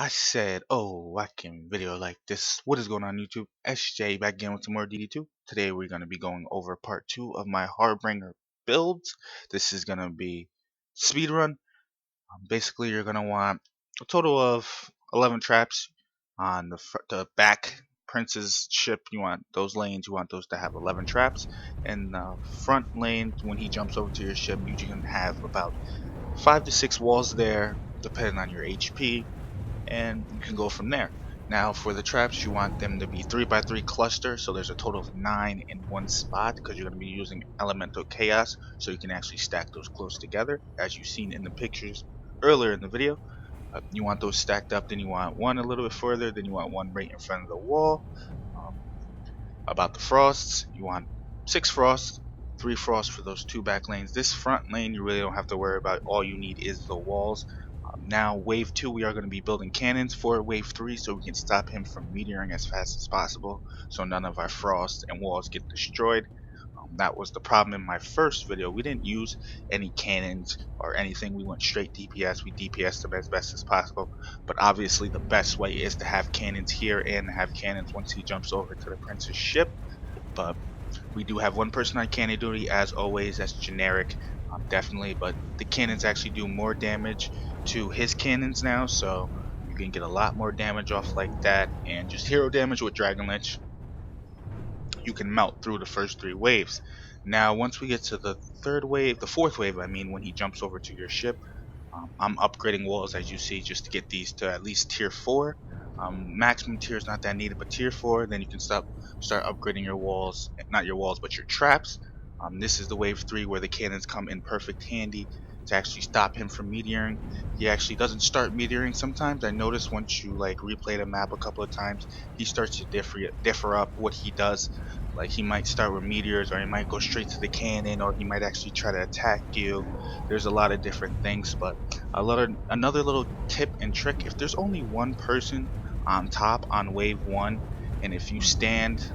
I said, oh, I can video like this. What is going on YouTube? SJ back again with some more DD2. Today we're going to be going over part 2 of my Harbinger builds. This is going to be speedrun. Basically, you're going to want a total of 11 traps on the back Prince's ship. You want those lanes, you want those to have 11 traps. And the front lane, when he jumps over to your ship, you can have about 5 to 6 walls there, depending on your HP, and you can go from there. Now for the traps, you want them to be 3x3 cluster, so there's a total of 9 in one spot because you're going to be using elemental chaos, so you can actually stack those close together as you've seen in the pictures earlier in the video. You want those stacked up, then you want one a little bit further, then you want one right in front of the wall. About the frosts, you want 6 frosts, 3 frosts for those 2 back lanes. This front lane you really don't have to worry about, all you need is the walls. Now wave 2 we are going to be building cannons for wave 3 so we can stop him from meteoring as fast as possible so none of our frost and walls get destroyed. That was the problem in my first video. We didn't use any cannons or anything. We went straight DPS. We DPS'd them as best as possible. But obviously the best way is to have cannons here and have cannons once he jumps over to the Prince's ship. But we do have one person on cannon duty as always. That's generic, definitely. But the cannons actually do more damage to his cannons now. So you can get a lot more damage off like that. And just hero damage with Dragon Lynch, you can melt through the first 3 waves. Now once we get to the fourth wave I mean, when he jumps over to your ship, I'm upgrading walls as you see just to get these to at least tier 4. Maximum tier is not that needed, but tier 4, then you can start upgrading your walls, not your walls but your traps. This is the wave 3 where the cannons come in perfect handy to actually stop him from meteoring. He actually doesn't start meteoring sometimes. I noticed once you like replay the map a couple of times, he starts to differ up what he does. Like he might start with meteors, or he might go straight to the cannon, or he might actually try to attack you. There's a lot of different things, but another little tip and trick: if there's only one person on top on wave 1, and if you stand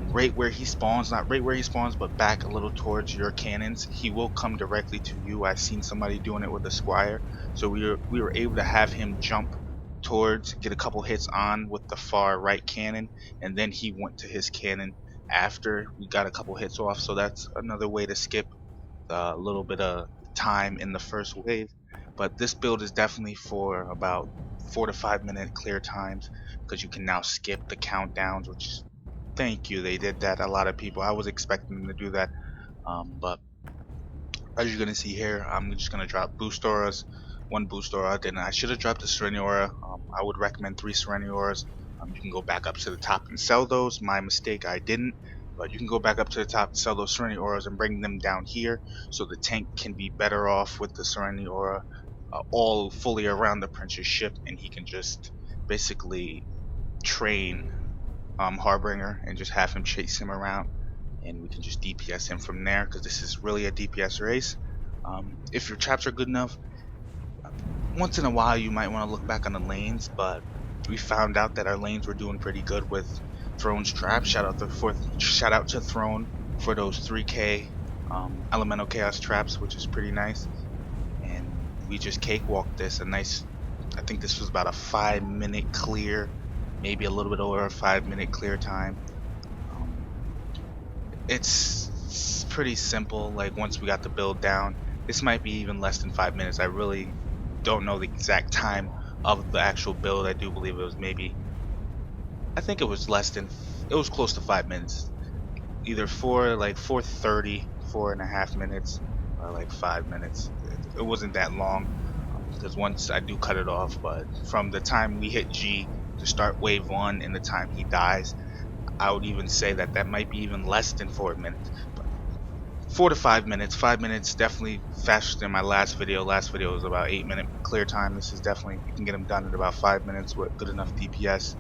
right where he spawns, not right where he spawns but back a little towards your cannons, he will come directly to you. I've seen somebody doing it with a squire, so we were able to have him jump towards, get a couple hits on with the far right cannon, and then he went to his cannon after we got a couple hits off. So that's another way to skip a little bit of time in the first wave. But this build is definitely for about 4 to 5 minute clear times, because you can now skip the countdowns, which, thank you, they did that. A lot of people, I was expecting them to do that, but as you're gonna see here, I'm just gonna drop boost auras, 1 boost aura. Then I should have dropped the Serenity aura. I would recommend 3 Serenity auras. You can go back up to the top and sell those. My mistake, I didn't, but you can go back up to the top and sell those Serenity auras and bring them down here so the tank can be better off with the Serenity aura all fully around the Prince's ship, and he can just basically train Harbinger and just have him chase him around, and we can just DPS him from there, because this is really a DPS race. If your traps are good enough, once in a while you might want to look back on the lanes, but we found out that our lanes were doing pretty good with Throne's traps. Shout out to Throne for those 3k elemental chaos traps, which is pretty nice. And we just cakewalked this. I think this was about a 5-minute clear, maybe a little bit over a 5-minute clear time. It's pretty simple. Like once we got the build down, this might be even less than 5 minutes. I really don't know the exact time of the actual build. I do believe it was I think it was close to 5 minutes, either 4:30, 4.5 minutes, or like 5 minutes. It wasn't that long, because once I do cut it off, but from the time we hit G to start wave 1 and the time he dies, I would even say that might be even less than 4 minutes. But 4 to 5 minutes. 5 minutes definitely faster than my last video. Last video was about 8-minute clear time. This is definitely, you can get him done in about 5 minutes with good enough DPS.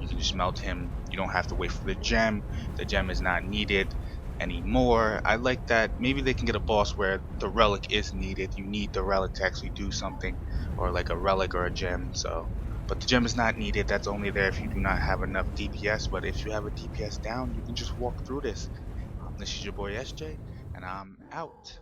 You can just melt him. You don't have to wait for the gem. The gem is not needed anymore. I like that. Maybe they can get a boss where the relic is needed. You need the relic to actually do something, or like a relic or a gem. But the gem is not needed. That's only there if you do not have enough DPS. But if you have a DPS down, you can just walk through this. This is your boy SJ, and I'm out.